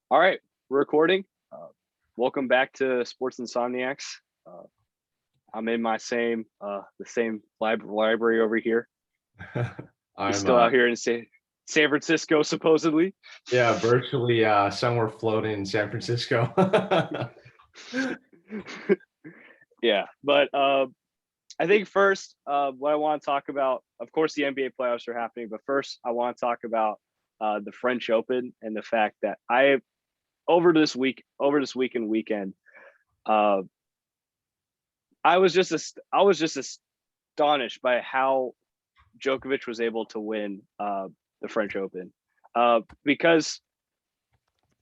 All right, we're recording. Welcome back to Sports Insomniacs. Uh, I'm in my the same library over here. He's I'm still out here in San Francisco, supposedly. yeah, virtually somewhere floating in San Francisco. Yeah, but I think first, what I want to talk about, of course, the NBA playoffs are happening, but first, I want to talk about the French Open and the fact that over this week and weekend, uh, I was just astonished by how Djokovic was able to win the French Open because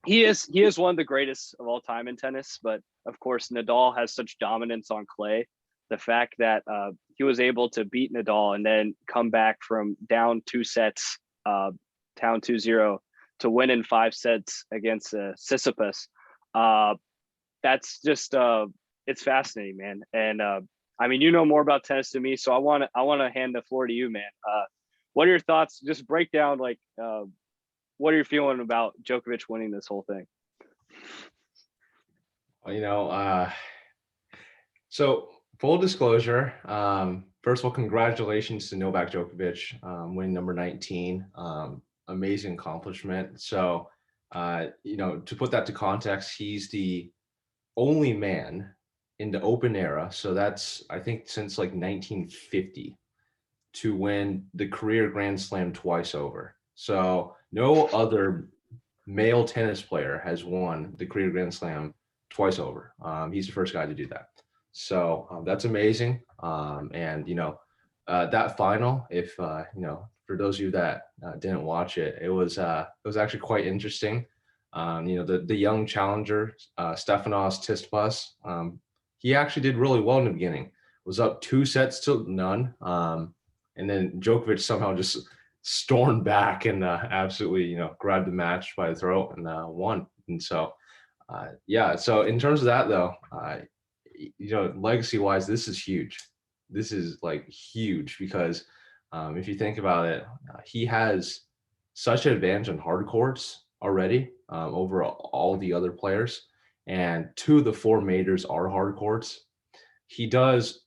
he is one of the greatest of all time in tennis. But of course, Nadal has such dominance on clay. The fact that he was able to beat Nadal and then come back from down two sets, down 2-0 to win in five sets against Sisyphus. Uh, that's just it's fascinating, man. And I mean, you know more about tennis than me, so I want to hand the floor to you, man. What are your thoughts? Just break down like what are you feeling about Djokovic winning this whole thing? you know, uh, so full disclosure, first of all, congratulations to Novak Djokovic, winning number 19. Amazing accomplishment. So, to put that to context, he's the only man in the open era. So that's, I think, since like 1950 to win the career Grand Slam twice over. So no other male tennis player has won the career Grand Slam twice over. He's the first guy to do that. So that's amazing. That final, if for those of you that didn't watch it, it was actually quite interesting. The young challenger, Stefanos Tsitsipas, he actually did really well in the beginning. Was up 2 sets to none, and then Djokovic somehow just stormed back and absolutely, grabbed the match by the throat and won. And so, So in terms of that, though, legacy wise, this is huge. This is like huge because if you think about it, he has such an advantage on hard courts already over all the other players. And two of the four majors are hard courts. He does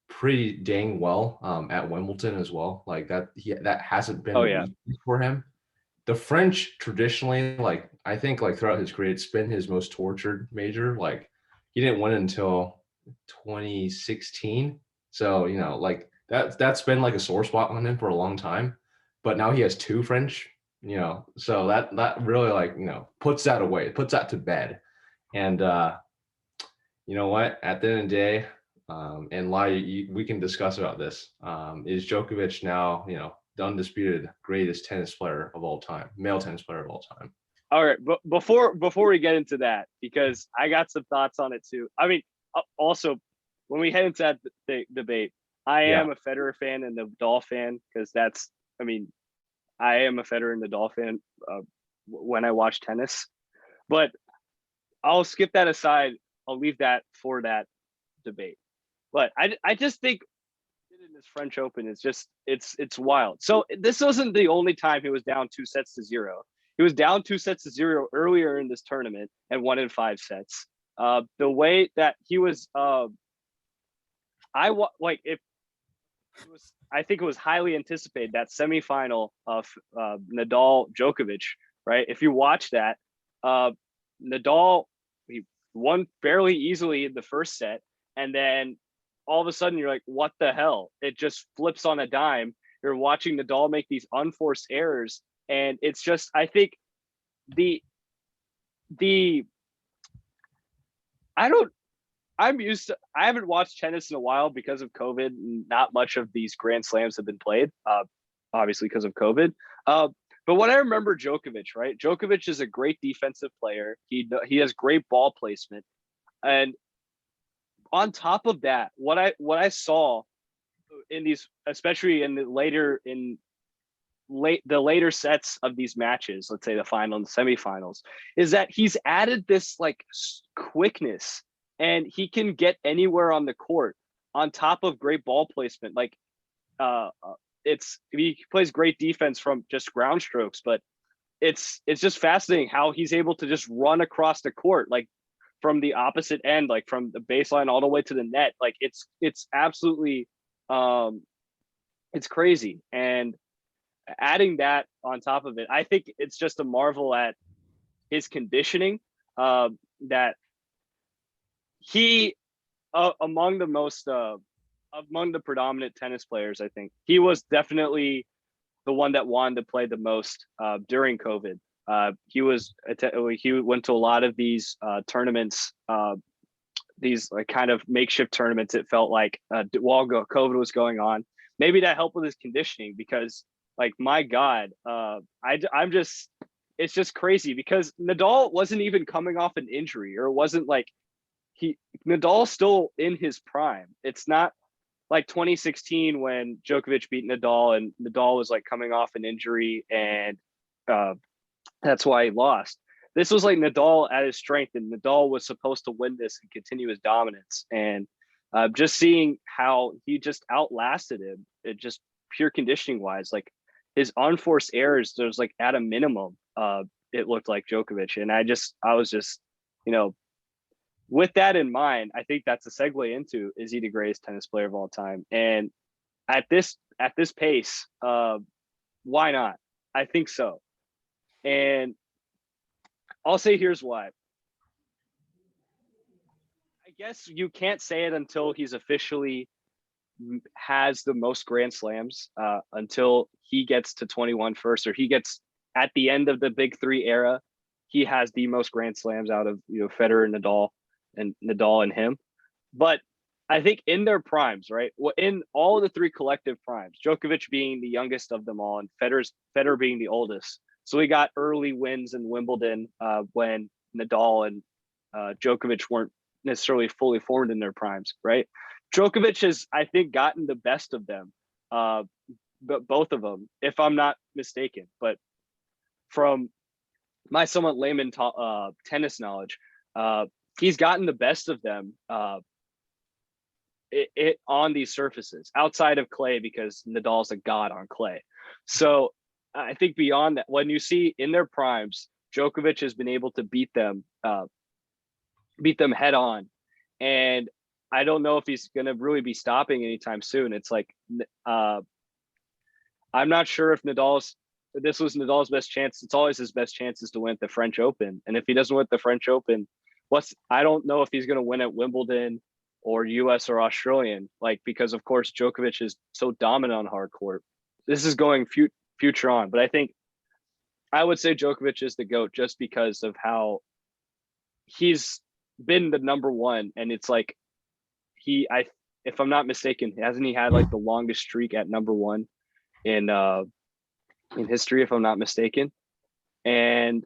pretty dang well at Wimbledon as well. Like that hasn't been Oh a yeah, weakness for him. The French traditionally, like I think, like throughout his career, it's been his most tortured major. Like he didn't win until 2016, so like that's been like a sore spot on him for a long time. But now he has two French, so that really like puts that away, puts that to bed. And you know what? At the end of the day, and we can discuss about this. Is Djokovic now, the undisputed greatest tennis player of all time, male tennis player of all time? all right. But before we get into that, because I got some thoughts on it too. I mean, also when we head into that debate, I Yeah, am a Federer fan and the Nadal fan because that's I mean I am a Federer and Nadal fan when I watch tennis. But I'll skip that aside. I'll leave that for that debate. But I just think in this French Open is just it's wild. So this wasn't the only time he was down 2-0. He was down 2-0 earlier in this tournament and won in five sets. The way that he was, like if it was, I think it was highly anticipated that semifinal of Nadal Djokovic, right? If you watch that, uh, Nadal he won fairly easily in the first set, and then all of a sudden you're like, what the hell? It just flips on a dime. You're watching Nadal make these unforced errors, and it's just I think the the I don't I'm used to. I haven't watched tennis in a while because of COVID. Not much of these Grand Slams have been played, obviously because of COVID. Uh, but what I remember Djokovic, right? Djokovic is a great defensive player. He has great ball placement, and on top of that, what I saw in these, especially in the later sets of these matches, let's say the final and the semifinals, is that he's added this like quickness and he can get anywhere on the court on top of great ball placement. Like uh, it's he plays great defense from just ground strokes, but it's just fascinating how he's able to just run across the court, like from the opposite end, like from the baseline all the way to the net. Like it's absolutely um it's crazy. And adding that on top of it, I think it's just a marvel at his conditioning. That he among the most among the predominant tennis players, I think he was definitely the one that wanted to play the most during COVID. He went to a lot of these tournaments, these like kind of makeshift tournaments. It felt like while COVID was going on, maybe that helped with his conditioning because, like, my God, I'm just it's just crazy because Nadal wasn't even coming off an injury, or it wasn't like he Nadal's still in his prime. It's not like 2016 when Djokovic beat Nadal and Nadal was like coming off an injury and uh, that's why he lost. This was like Nadal at his strength, and Nadal was supposed to win this and continue his dominance. And just seeing how he just outlasted him, it just pure conditioning wise, like his unforced errors, there's like at a minimum, it looked like Djokovic. And I was just, you know, with that in mind, I think that's a segue into, is he the greatest tennis player of all time? And at this pace, why not? I think so. And I'll say here's why. I guess you can't say it until he's officially has the most Grand Slams, until he gets to 21 first, or he gets at the end of the big three era. He has the most Grand Slams out of, you know, Federer, Nadal and him. But I think in their primes, right? Well, in all of the three collective primes, Djokovic being the youngest of them all, and Federer being the oldest. So we got early wins in Wimbledon when Nadal and Djokovic weren't necessarily fully formed in their primes, right? Djokovic has, I think, gotten the best of them, but both of them, if I'm not mistaken. But from my somewhat layman tennis knowledge, he's gotten the best of them on these surfaces outside of clay, because Nadal's a god on clay. So I think beyond that, when you see in their primes, Djokovic has been able to beat them head on. And I don't know if he's going to really be stopping anytime soon. It's like, I'm not sure if this was Nadal's best chance. It's always his best chances to win at the French Open. And if he doesn't win at the French Open, I don't know if he's going to win at Wimbledon or US or Australian, like, because of course Djokovic is so dominant on hard court. This is going future on, but I think I would say Djokovic is the GOAT just because of how he's been the number one. And it's like, if I'm not mistaken, hasn't he had like the longest streak at number one in history, if I'm not mistaken? And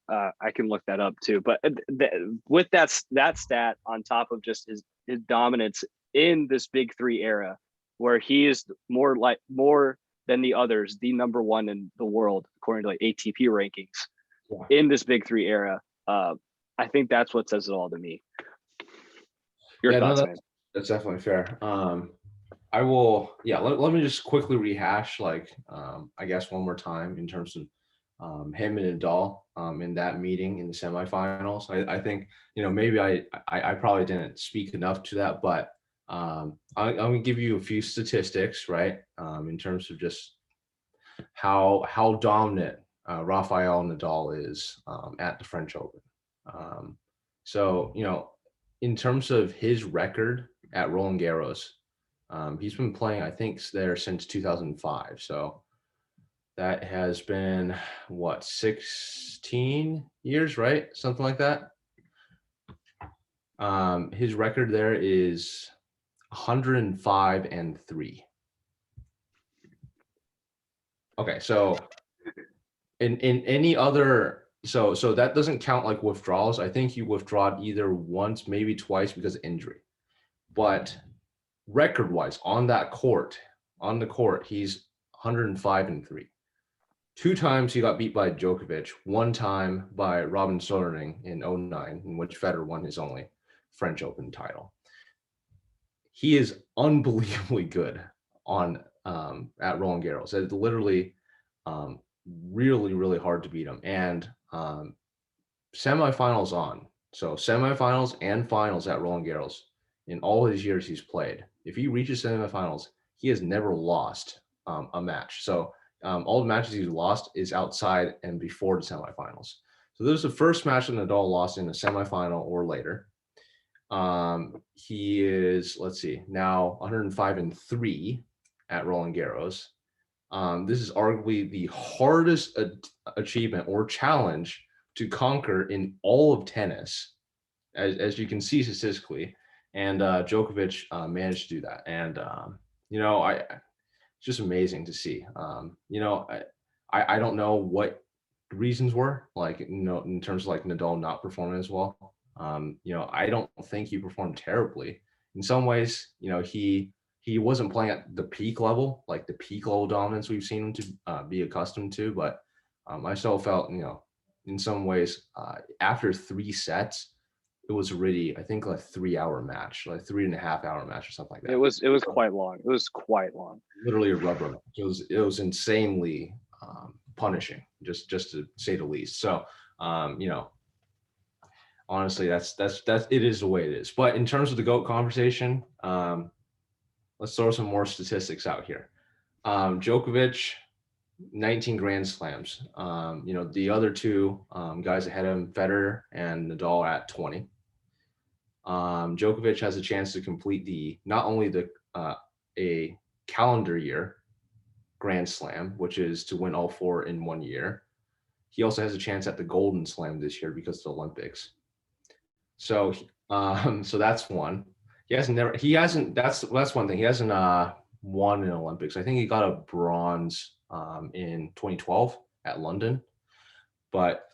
I can look that up too. But with that stat on top of just his dominance in this big three era, where he is more than the others, the number one in the world according to like ATP rankings, in this big three era, I think that's what says it all to me. Your thoughts, man? That's definitely fair. I will, let me just quickly rehash, like, I guess one more time in terms of him and Nadal in that meeting in the semifinals. I think, you know, maybe I probably didn't speak enough to that, but I'm gonna give you a few statistics, right? In terms of just how dominant Rafael Nadal is at the French Open. So, you know, in terms of his record at Roland Garros, he's been playing, I think, there since 2005. So that has been, what, 16 years, right? Something like that. His record there is 105-3. Okay, so in any other, so that doesn't count like withdrawals. I think he withdrawed either once, maybe twice because of injury. But record-wise, on the court, he's 105-3. 2 times he got beat by Djokovic, 1 time by Robin Söderling in 2009, in which Federer won his only French Open title. He is unbelievably good on at Roland Garros. It's literally really, really hard to beat him. And semifinals on. So semifinals and finals at Roland Garros in all his years he's played. If he reaches semifinals, he has never lost a match. So all the matches he's lost is outside and before the semifinals. So this is the first match that Nadal lost in a semifinal or later. He is, let's see, now 105-3 at Roland Garros. This is arguably the hardest achievement or challenge to conquer in all of tennis, as you can see statistically. And Djokovic managed to do that. And, it's just amazing to see. I don't know what reasons were, like, in terms of like Nadal not performing as well. I don't think he performed terribly. In some ways, he wasn't playing at the peak level, like the peak level dominance we've seen him to be accustomed to. But I still felt, in some ways, after 3 sets, it was really, I think, like 3 hour match, like 3.5 hour match or something like that. It was quite long. It was quite long. Literally a rubber match. It was insanely punishing, just to say the least. So, honestly, that's it is the way it is. But in terms of the GOAT conversation, let's throw some more statistics out here. Djokovic, 19 Grand Slams. The other two guys ahead of him, Federer and Nadal, at 20. Djokovic has a chance to complete not only a calendar year Grand Slam, which is to win all 4 in 1 year. He also has a chance at the Golden Slam this year because of the Olympics. So, so that's one. That's one thing. He hasn't won in Olympics. I think he got a bronze in 2012 at London, but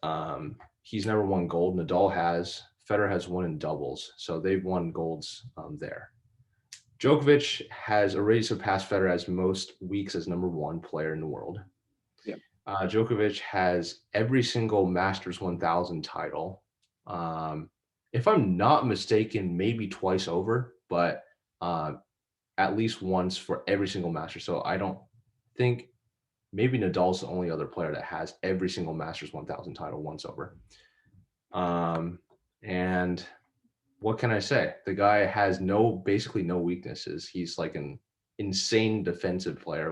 he's never won gold. Nadal has. Federer has won in doubles, so they've won golds there. Djokovic has already surpassed Federer as most weeks as #1 player in the world. Yeah. Djokovic has every single Masters 1000 title. If I'm not mistaken, maybe twice over, but at least once for every single master. So I don't think, maybe Nadal's the only other player that has every single Masters 1000 title once over. And what can I say? The guy has basically no weaknesses. He's like an insane defensive player.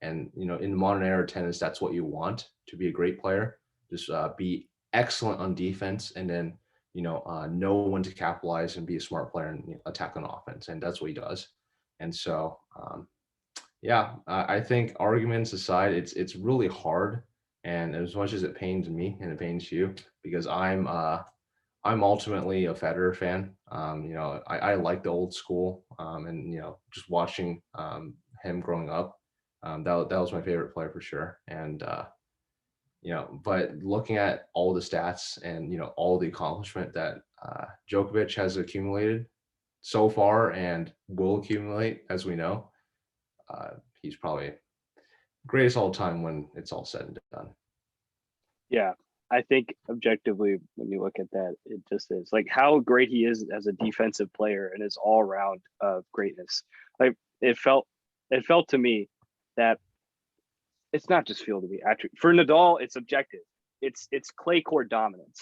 And in modern era tennis, that's what you want to be a great player. Just be excellent on defense, and then know when to capitalize and be a smart player and attack on offense. And that's what he does. And so, I think, arguments aside, it's really hard. And as much as it pains me and it pains you, because I'm ultimately a Federer fan. I like the old school, and just watching him growing up, that was my favorite player for sure. And but looking at all the stats and all the accomplishment that Djokovic has accumulated so far and will accumulate, as we know, he's probably greatest all time when it's all said and done. Yeah, I think objectively, when you look at that, it just is like how great he is as a defensive player and his all around greatness. Like it felt to me that it's not just feel to me. Actually, for Nadal, it's objective. It's clay court dominance,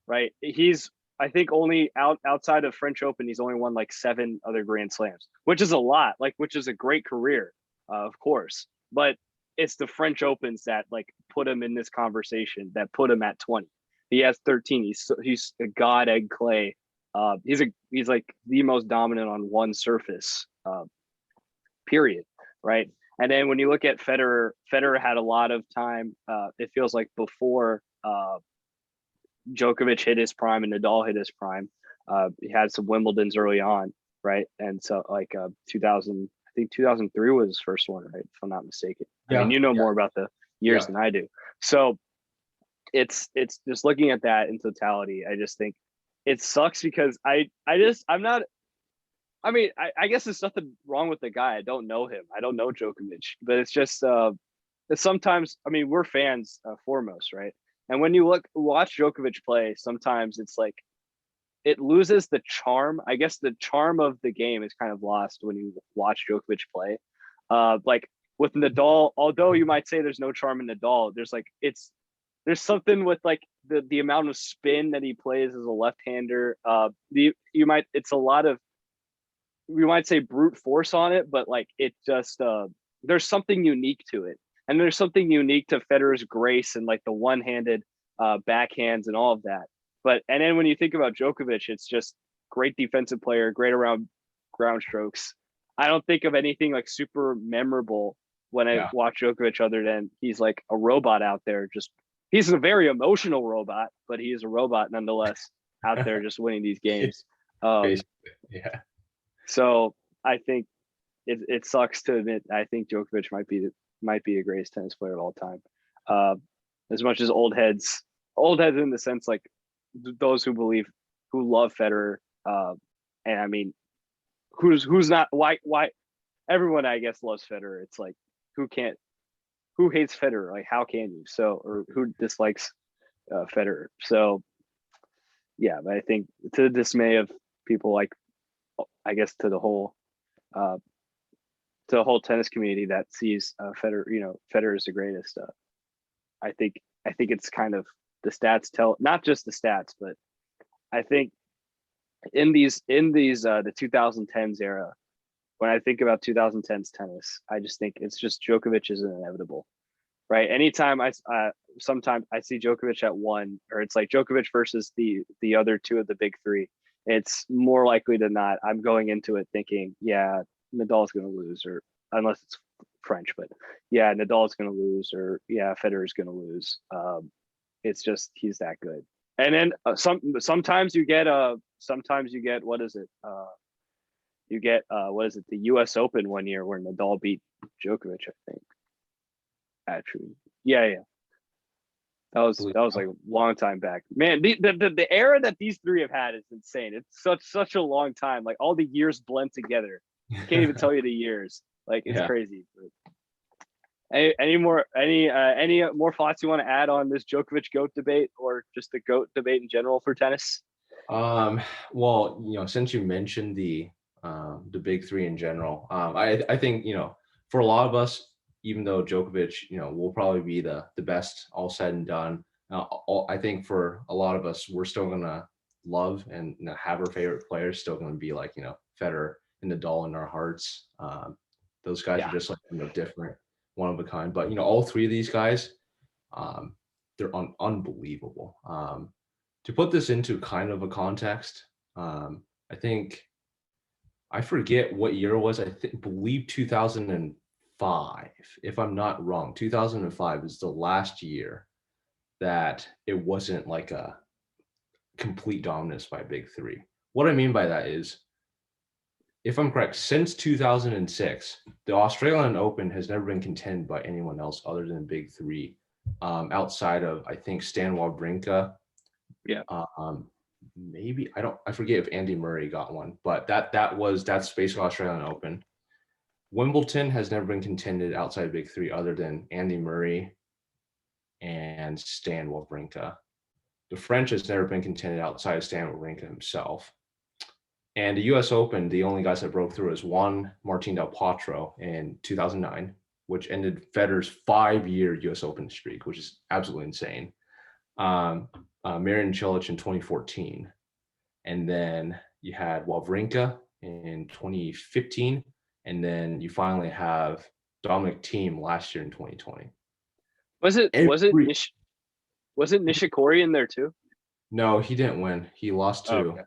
right? He's, I think, only outside of French Open, he's only won like 7 other Grand Slams, which is a lot. Which is a great career, of course. But it's the French Opens that put him in this conversation, that put him at 20. He has 13. He's a god egg clay. He's like the most dominant on one surface. Period. Right. And then when you look at Federer had a lot of time. It feels like before Djokovic hit his prime and Nadal hit his prime. He had some Wimbledons early on, right? And so 2000, I think 2003 was his first one, right? If I'm not mistaken. Yeah. I mean, more about the years than I do. So it's just looking at that in totality. I just think it sucks because I guess there's nothing wrong with the guy. I don't know him. I don't know Djokovic, but it's just sometimes, we're fans foremost, right? And when you watch Djokovic play, sometimes it's like it loses the charm. I guess the charm of the game is kind of lost when you watch Djokovic play. with Nadal, although you might say there's no charm in Nadal, there's something with like the amount of spin that he plays as a left-hander. It's a lot of, we might say brute force on it, but like it just there's something unique to it. And there's something unique to Federer's grace and like the one-handed backhands and all of that. But and then when you think about Djokovic, it's just great defensive player, great around ground strokes. I don't think of anything like super memorable when I watch Djokovic other than he's like a robot out there. Just he's a very emotional robot, but he is a robot nonetheless out there just winning these games. Yeah. So I think it sucks to admit. I think Djokovic might be the greatest tennis player of all time. As much as old heads in the sense like those who love Federer. And I mean, who's not? Why everyone I guess loves Federer. It's like who hates Federer? Like how can you? So or who dislikes Federer? So yeah, but I think to the dismay of people like I guess to the whole tennis community that sees Federer, Federer is the greatest. I think it's kind of the stats tell, not just the stats, but I think in these the 2010s era, when I think about 2010s tennis, I just think it's just Djokovic is inevitable, right? Anytime sometimes I see Djokovic at one, or it's like Djokovic versus the other two of the big three, it's more likely than not I'm going into it thinking, yeah, Nadal's going to lose, or unless it's French, but yeah, Nadal's going to lose, or yeah, Federer's going to lose. It's just he's that good. And then sometimes you get what is it? You get what is it? The U.S. Open one year where Nadal beat Djokovic, I think. Actually, yeah. That was like a long time back. Man, the era that these three have had is insane. It's such a long time. Like all the years blend together. Can't even tell you the years. Like it's crazy. But any more thoughts you want to add on this Djokovic GOAT debate, or just the GOAT debate in general for tennis? Well, since you mentioned the big three in general, I think for a lot of us, even though Djokovic will probably be the best all said and done, I think for a lot of us we're still gonna love and have our favorite players still gonna be like Federer and Nadal in our hearts. Those guys are just like different, one of a kind. But all three of these guys, they're unbelievable. To put this into kind of a context, I think I forget what year it was. Believe 2005, if I'm not wrong. 2005 is the last year that it wasn't like a complete dominance by big three. What I mean by that is, if I'm correct, since 2006, the Australian Open has never been contended by anyone else other than big three, outside of I think Stan Wawrinka. Yeah. Maybe I forget if Andy Murray got one, but that's basically Australian Open. Wimbledon has never been contended outside big three other than Andy Murray and Stan Wawrinka. The French has never been contended outside of Stan Wawrinka himself. And the U.S. Open, the only guys that broke through is one, Martin Del Potro in 2009, which ended Federer's 5-year U.S. Open streak, which is absolutely insane. Marian Cilic in 2014. And then you had Wawrinka in 2015. And then you finally have Dominic Thiem last year in 2020. Was it Nishikori in there too? No, he didn't win. He lost to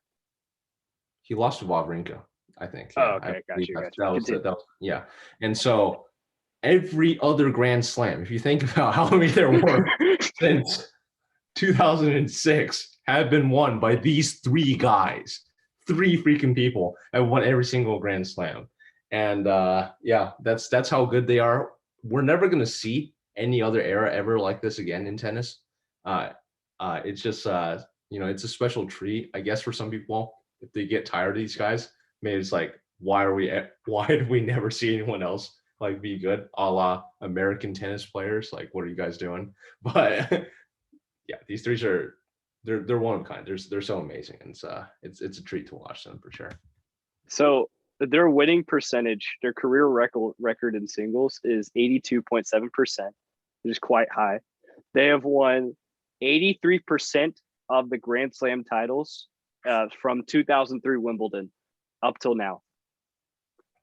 Wawrinka, I think. Yeah, okay, gotcha. That was, yeah. And so every other Grand Slam, if you think about how many there were since 2006, have been won by these three guys. Three freaking people have won every single Grand Slam. And that's how good they are. We're never going to see any other era ever like this again in tennis. It's just it's a special treat, I guess, for some people. If they get tired of these guys, maybe it's like, why did we never see anyone else like be good, a la American tennis players? Like, what are you guys doing? But yeah, these three they're one of a kind. They're so amazing, and it's a treat to watch them for sure. So their winning percentage, their career record in singles is 82.7%, which is quite high. They have won 83% of the Grand Slam titles from 2003 Wimbledon up till now.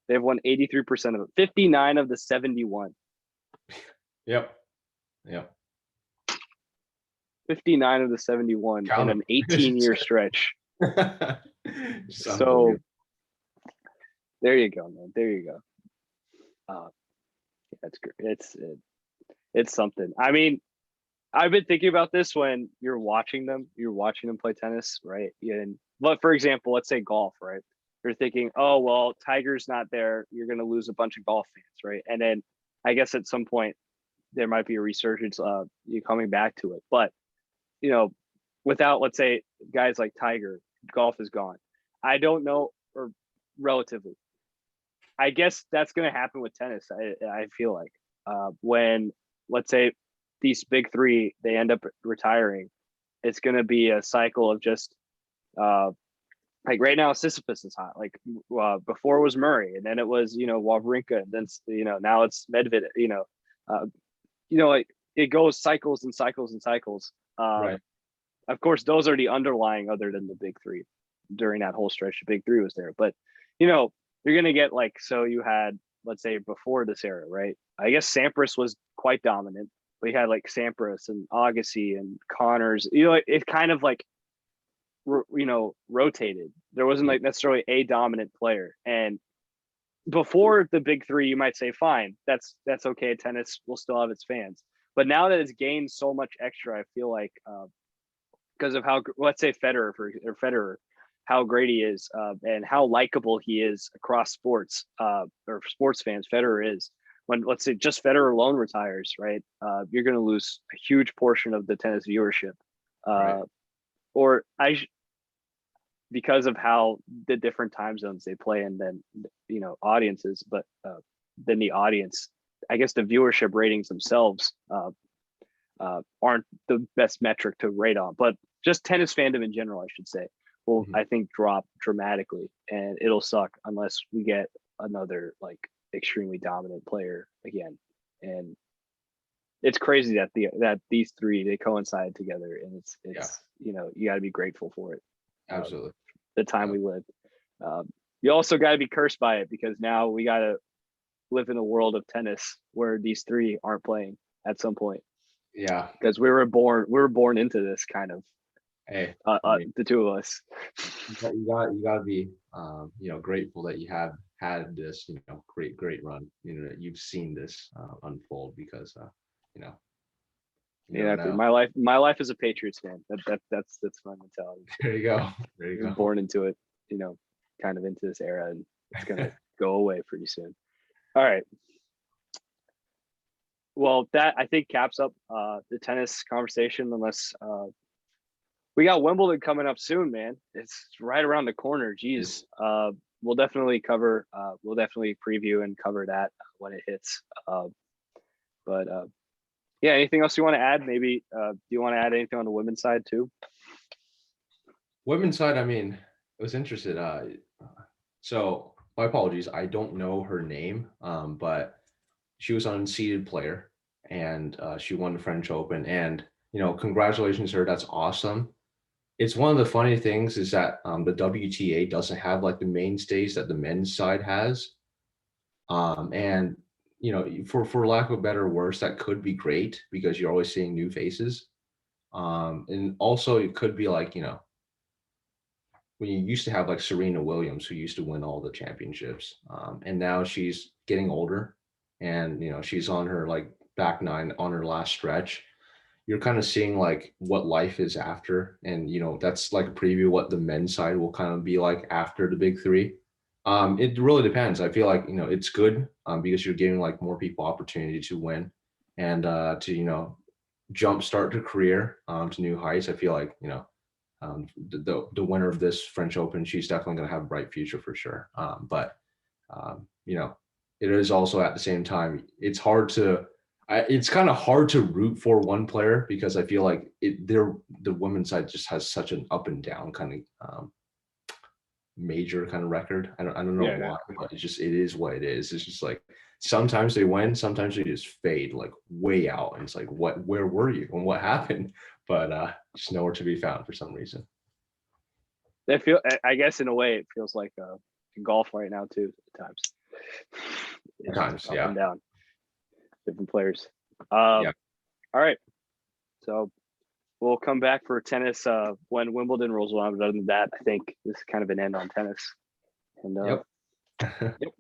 They've won 83% of it, 59 of the 71. Yep. 59 of the 71 Count in them. an 18-year stretch. So there you go, man. There you go. That's great. It's something. I mean, I've been thinking about this when you're watching them play tennis, right? And but for example, let's say golf, right? You're thinking, oh well, Tiger's not there. You're gonna lose a bunch of golf fans, right? And then I guess at some point there might be a resurgence of you coming back to it. But without, let's say, guys like Tiger, golf is gone. I don't know, or relatively. I guess that's going to happen with tennis. I feel like when, let's say, these big three, they end up retiring, it's going to be a cycle of just like right now, Sisyphus is hot. Like before it was Murray, and then it was Wawrinka, and then now it's Medvedev. Like it goes cycles and cycles and cycles. Right. Of course, those are the underlying, other than the big three. During that whole stretch, the big three was there, but you're gonna get like, so you had, let's say, before this era, right? I guess Sampras was quite dominant. We had like Sampras and Agassi and Connors. It kind of like rotated. There wasn't like necessarily a dominant player. And before the big three, you might say, fine, that's okay. Tennis will still have its fans. But now that it's gained so much extra, I feel like because of how, let's say, Federer, how great he is and how likable he is across sports or sports fans. Federer is. When, let's say, just Federer alone retires, right? You're going to lose a huge portion of the tennis viewership, Right. because of how the different time zones they play, and then audiences. But then the audience, I guess, the viewership ratings themselves aren't the best metric to rate on. But just tennis fandom in general, I should say, will I think drop dramatically, and it'll suck unless we get another like extremely dominant player again. And it's crazy that these three, they coincide together, and it's you got to be grateful for it. Absolutely. The time we live. You also got to be cursed by it, because now we got to live in a world of tennis where these three aren't playing at some point. Yeah. Because we were born into this kind of. Hey, the two of us. you got to be grateful that you have had this great run. That you've seen this unfold, because Exactly. My life is a Patriots fan. That's my mentality. There you go. Born into it, kind of into this era, and it's gonna go away pretty soon. All right. Well, that I think caps up the tennis conversation. Unless we got Wimbledon coming up soon, man. It's right around the corner. Jeez. We'll definitely cover. We'll definitely preview and cover that when it hits. But yeah, anything else you want to add? Maybe do you want to add anything on the women's side too? Women's side, I mean, I was interested. So my apologies, I don't know her name, but she was an unseeded player, and she won the French Open. And congratulations to her. That's awesome. It's one of the funny things is that the WTA doesn't have like the mainstays that the men's side has. And for lack of a better worse, that could be great, because you're always seeing new faces. And also it could be like, when you used to have like Serena Williams, who used to win all the championships, and now she's getting older, and she's on her like back nine, on her last stretch. You're kind of seeing like what life is after, and that's like a preview what the men's side will kind of be like after the big three. It really depends. I feel like it's good because you're giving like more people opportunity to win, and to jumpstart their career to new heights. I feel like the winner of this French Open, she's definitely going to have a bright future for sure. But it is also at the same time, it's kind of hard to root for one player, because I feel like the women's side just has such an up and down kind of major kind of record. I don't know Yeah, why, but it is what it is. It's just like sometimes they win, sometimes they just fade like way out. And it's like, where were you and what happened? But just nowhere to be found for some reason. I guess in a way it feels like golf right now too at times. At times, Up yeah. and down, different players. Yeah. All right, so we'll come back for tennis when Wimbledon rolls around. But other than that, I think this is kind of an end on tennis. And Yep. yep.